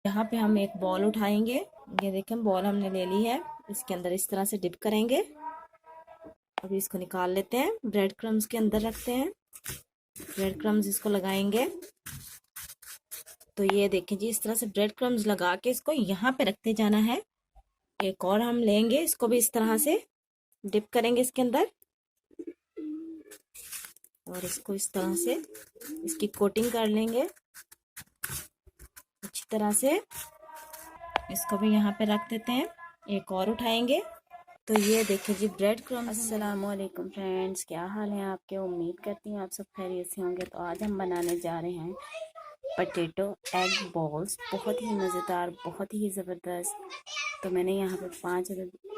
यहाँ पे हम एक बॉल उठाएंगे। ये देखें बॉल हमने ले ली है, इसके अंदर इस तरह से डिप करेंगे। अभी इसको निकाल लेते हैं, ब्रेड क्रम्स के अंदर रखते हैं, ब्रेड क्रम्स इसको लगाएंगे। तो ये देखें जी, इस तरह से ब्रेड क्रम्स लगा के इसको यहाँ पे रखते जाना है। एक और हम लेंगे, इसको भी इस तरह से डिप करेंगे इसके अंदर और इसको इस तरह से इसकी कोटिंग कर लेंगे अच्छी तरह से। इसको भी यहाँ पे रख देते हैं, एक और उठाएंगे। तो ये देखिए जी ब्रेड क्रम्स। अस्सलाम वालेकुम फ्रेंड्स, क्या हाल है आपके? उम्मीद करती हूँ आप सब खैरियत से होंगे। तो आज हम बनाने जा रहे हैं पोटैटो एग बॉल्स, बहुत ही मज़ेदार, बहुत ही ज़बरदस्त। तो मैंने यहाँ पे 5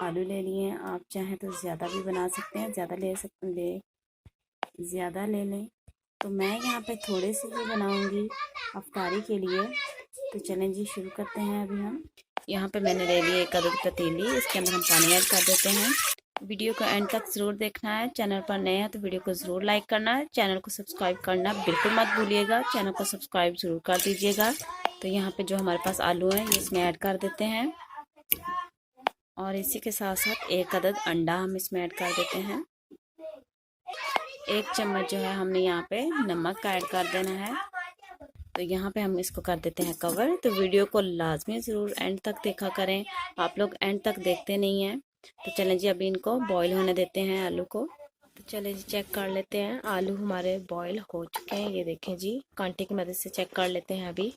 आलू ले लिए हैं। आप चाहें तो ज़्यादा भी बना सकते हैं, ज़्यादा ले लें। तो मैं यहाँ पे थोड़े से ही बनाऊँगी अफ्तारी के लिए। तो चलें जी शुरू करते हैं। अभी हम यहाँ पे मैंने ले ली 1 अदद पतीली, इसके अंदर हम पानी ऐड कर देते हैं। वीडियो को एंड तक ज़रूर देखना है। चैनल पर नए हैं तो वीडियो को ज़रूर लाइक करना है, चैनल को सब्सक्राइब करना बिल्कुल मत भूलिएगा। चैनल को सब्सक्राइब ज़रूर कर दीजिएगा। तो यहाँ पे जो हमारे पास आलू है ये इसमें ऐड कर देते हैं और इसी के साथ साथ 1 अदद अंडा हम इसमें ऐड कर देते हैं। 1 चम्मच जो है हमने यहाँ पे नमक का ऐड कर देना है। तो यहाँ पे हम इसको कर देते हैं कवर। तो वीडियो को लाजमी ज़रूर एंड तक देखा करें, आप लोग एंड तक देखते नहीं हैं। तो चलें जी अभी इनको बॉईल होने देते हैं आलू को। तो चलें जी चेक कर लेते हैं, आलू हमारे बॉईल हो चुके हैं। ये देखें जी, कांटे की मदद से चेक कर लेते हैं अभी।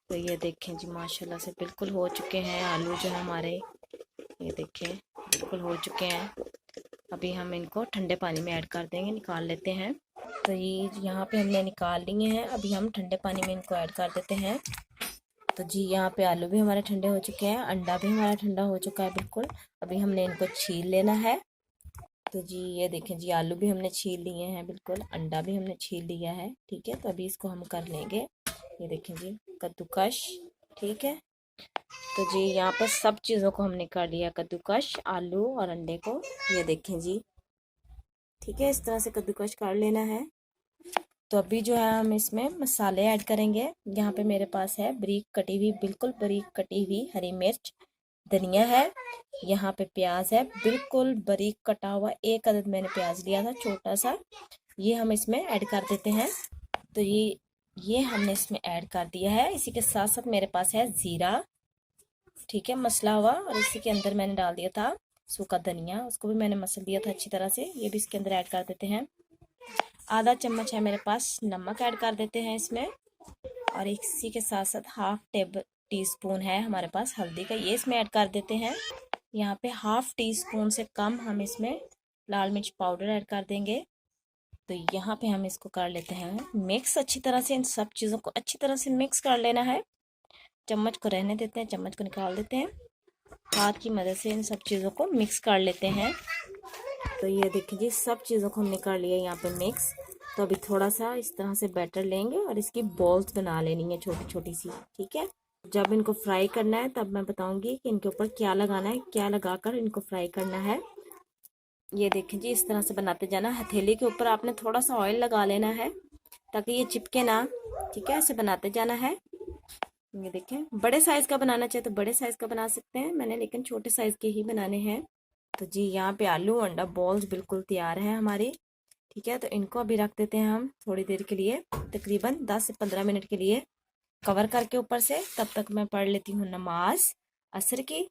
तो ये देखें जी माशाल्लाह से बिल्कुल हो चुके हैं आलू जो है हमारे, ये देखें बिल्कुल हो चुके हैं। अभी हम इनको ठंडे पानी में ऐड कर देंगे, निकाल लेते हैं। तो ये यहाँ पे हमने निकाल लिए हैं, अभी हम ठंडे पानी में इनको ऐड कर देते हैं। तो जी यहाँ पे आलू भी हमारे ठंडे हो चुके हैं, अंडा भी हमारा ठंडा हो चुका है बिल्कुल। अभी हमने इनको छील लेना है। तो जी ये देखें जी, आलू भी हमने छील लिए हैं बिल्कुल, अंडा भी हमने छील लिया है। ठीक है, तो अभी इसको हम कर लेंगे, ये देखें जी कद्दूकश। ठीक है, तो जी यहाँ पे सब चीज़ों को हमने कर लिया कद्दूकश, आलू और अंडे को। ये देखें जी, ठीक है, इस तरह से कद्दूकश कर लेना है। तो अभी जो है हम इसमें मसाले ऐड करेंगे। यहाँ पे मेरे पास है बारीक कटी हुई, बिल्कुल बारीक कटी हुई हरी मिर्च, धनिया है, यहाँ पे प्याज है बिल्कुल बारीक कटा हुआ, 1 अदद मैंने प्याज लिया था छोटा सा, ये हम इसमें ऐड कर देते हैं। तो ये हमने इसमें ऐड कर दिया है। इसी के साथ साथ मेरे पास है ज़ीरा, ठीक है, मसला हुआ, और इसी के अंदर मैंने डाल दिया था सूखा धनिया, उसको भी मैंने मसल दिया था अच्छी तरह से, ये भी इसके अंदर ऐड कर देते हैं। आधा चम्मच है मेरे पास नमक ऐड कर देते हैं इसमें, और इसी के साथ साथ ½ टी स्पून है हमारे पास हल्दी का, ये इसमें ऐड कर देते हैं। यहाँ पे ½ टी स्पून से कम हम इसमें लाल मिर्च पाउडर ऐड कर देंगे। तो यहाँ पे हम इसको कर लेते हैं मिक्स अच्छी तरह से, इन सब चीज़ों को अच्छी तरह से मिक्स कर लेना है। चम्मच को रहने देते हैं, चम्मच को निकाल देते हैं, हाथ की मदद से इन सब चीज़ों को मिक्स कर लेते हैं। तो ये देखिए जी, सब चीज़ों को हमने कर लिया यहाँ पे मिक्स। तो अभी थोड़ा सा इस तरह से बैटर लेंगे और इसकी बॉल्स बना लेनी है छोटी छोटी सी। ठीक है, जब इनको फ्राई करना है तब मैं बताऊंगी कि इनके ऊपर क्या लगाना है, क्या लगाकर इनको फ्राई करना है। ये देखें जी, इस तरह से बनाते जाना, हथेली के ऊपर आपने थोड़ा सा ऑयल लगा लेना है ताकि ये चिपके ना। ठीक है, ऐसे बनाते जाना है। ये देखें, बड़े साइज का बनाना चाहे तो बड़े साइज का बना सकते हैं, मैंने लेकिन छोटे साइज के ही बनाने हैं। तो जी यहाँ पे आलू अंडा बॉल्स बिल्कुल तैयार है हमारी। ठीक है, तो इनको अभी रख देते हैं हम थोड़ी देर के लिए, तकरीबन 10 से 15 मिनट के लिए कवर करके ऊपर से। तब तक मैं पढ़ लेती हूँ नमाज असर की।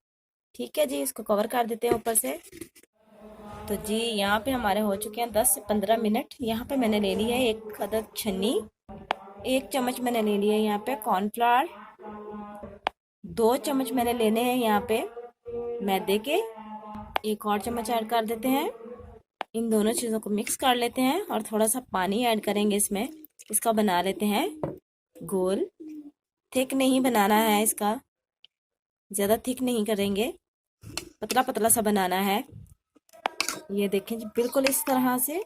ठीक है जी, इसको कवर कर देते हैं ऊपर से। तो जी यहाँ पे हमारे हो चुके हैं 10 से 15 मिनट। यहाँ पे मैंने ले ली है 1 अदद छन्नी, 1 चम्मच मैंने ले लिया है यहाँ पे कॉर्नफ्लावर, 2 चम्मच मैंने लेने हैं यहाँ पे मैदे के, 1 और चम्मच ऐड कर देते हैं। इन दोनों चीज़ों को मिक्स कर लेते हैं और थोड़ा सा पानी ऐड करेंगे इसमें। इसका बना लेते हैं गोल, थिक नहीं बनाना है इसका, ज़्यादा थिक नहीं करेंगे, पतला पतला सा बनाना है। ये देखें जी बिल्कुल इस तरह से।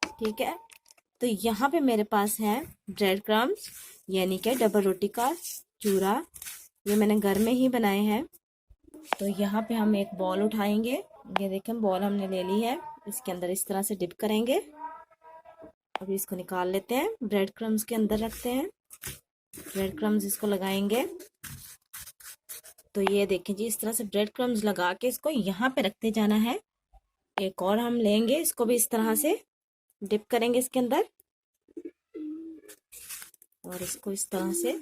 ठीक है, तो यहाँ पे मेरे पास है ब्रेड क्रम्स, यानी कि डबल रोटी का चूरा, ये मैंने घर में ही बनाए हैं। तो यहाँ पे हम एक बॉल उठाएंगे, ये देखें बॉल हमने ले ली है, इसके अंदर इस तरह से डिप करेंगे। अभी इसको निकाल लेते हैं, ब्रेड क्रम्स के अंदर रखते हैं, ब्रेड क्रम्स इसको लगाएंगे। तो ये देखिए जी, इस तरह से ब्रेड क्रम्स लगा के इसको यहाँ पे रखते जाना है। एक और हम लेंगे, इसको भी इस तरह से डिप करेंगे इसके अंदर और इसको इस तरह से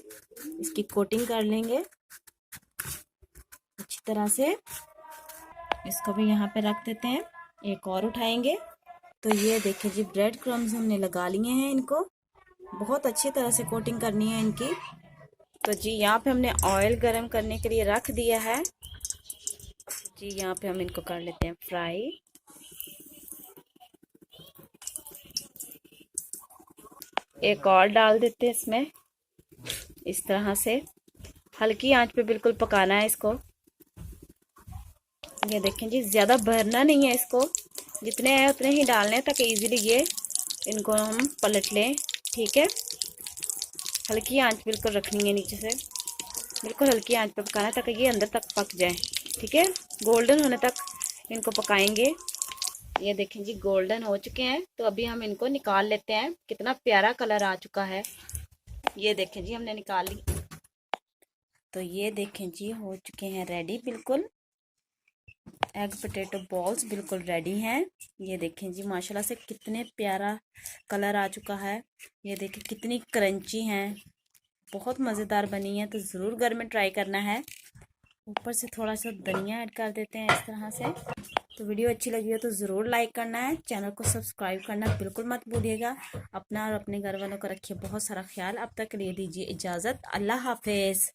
इसकी कोटिंग कर लेंगे अच्छी तरह से। इसको भी यहाँ पे रख देते हैं। एक और उठाएंगे। तो ये देखिए जी, ब्रेड क्रम्स हमने लगा लिए हैं। इनको बहुत अच्छी तरह से कोटिंग करनी है इनकी। तो जी यहाँ पे हमने ऑयल गरम करने के लिए रख दिया है। जी यहाँ पे हम इनको कर लेते हैं फ्राई। एक और डाल देते हैं इसमें इस तरह से। हल्की आंच पे बिल्कुल पकाना है इसको। ये देखें जी, ज़्यादा भरना नहीं है इसको, जितने हैं उतने ही डालने हैं ताकि इजीली ये इनको हम पलट लें। ठीक है, हल्की आंच बिल्कुल रखनी है नीचे से, बिल्कुल हल्की आंच पे पकाना है ताकि ये अंदर तक पक जाए। ठीक है, गोल्डन होने तक इनको पकाएंगे। ये देखें जी, गोल्डन हो चुके हैं। तो अभी हम इनको निकाल लेते हैं। कितना प्यारा कलर आ चुका है। ये देखें जी, हमने निकाल ली। तो ये देखें जी, हो चुके हैं रेडी बिल्कुल। एग पोटैटो बॉल्स बिल्कुल रेडी हैं। ये देखें जी, माशाल्लाह से कितने प्यारा कलर आ चुका है। ये देखें कितनी क्रंची हैं, बहुत मज़ेदार बनी है। तो ज़रूर घर में ट्राई करना है। ऊपर से थोड़ा सा धनिया ऐड कर देते हैं इस तरह से। तो वीडियो अच्छी लगी हो तो ज़रूर लाइक करना है। चैनल को सब्सक्राइब करना बिल्कुल मत भूलिएगा। अपना और अपने घर वालों का रखिए बहुत सारा ख्याल। अब तक के लिए दीजिए इजाज़त। अल्लाह हाफिज़।